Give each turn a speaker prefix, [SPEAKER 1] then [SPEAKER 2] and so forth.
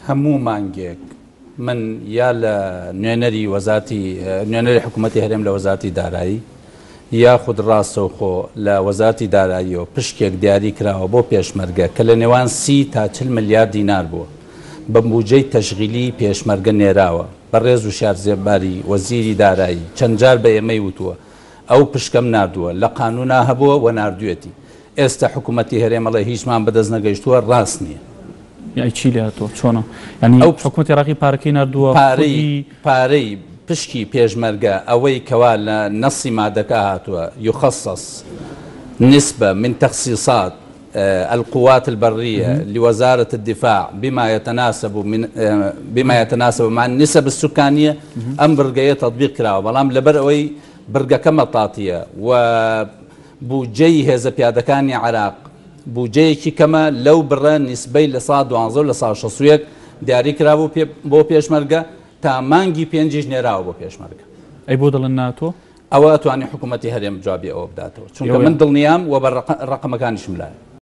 [SPEAKER 1] هەموو مانگێک من یا لە نوێنەری حکوومەتی هەرێم لە وەزارەتی دارایی یاخود ڕاستەوخۆ لە وەزارەتی داراییەوە پشکێک دیاری کراوە بۆ پێشمەرگە کە لە نێوان 30 تا 40 ملیار دینار بووە بە بودجەی تەشغیلی پێشمەرگە نێراوە بەڕێز و شارزێباری وەزیری دارایی چەند جار بە ئێمەی وتووە ئەو پشکەم نردووە لە قانونا هەبووە و نردوێتی ئێستا حکوومەتی هەرێمەڵێ هیچمان بەدەست نەگەیشتووە ڕاست نییە
[SPEAKER 2] یعنی چی لێتەوە چۆنە ینی ئەو حکوومەتی عێراقی پارەکەی نردووە
[SPEAKER 1] پارەی پشکی پێشمەرگە ئەوەی کەوا لە نەسی مادەکە هاتووە يخصص نسبة من تخصيصات القوات البرية لوزارة الدفاع بما يتناسب مع النسب السكانية أم برقية تطبيق كراوة بلام لبرقوي برقة كما طاطية وبوجي هذا بيادكاني عراق بوجي كما لو برا نسبي لصاد وعنزو لصاد شصويك دیاری کراوە بۆ پێشمەرگە تا مانگی پێنجیش نێراوە بۆ پێشمەرگە
[SPEAKER 2] ئەی بۆ دڵن ناتۆ
[SPEAKER 1] ئەوە ئەتوانی حکوومەتی هەرێم جوابی ئەوە بداتەوە چونکە من دڵنیام و بە ڕقەمەکانیشم لایە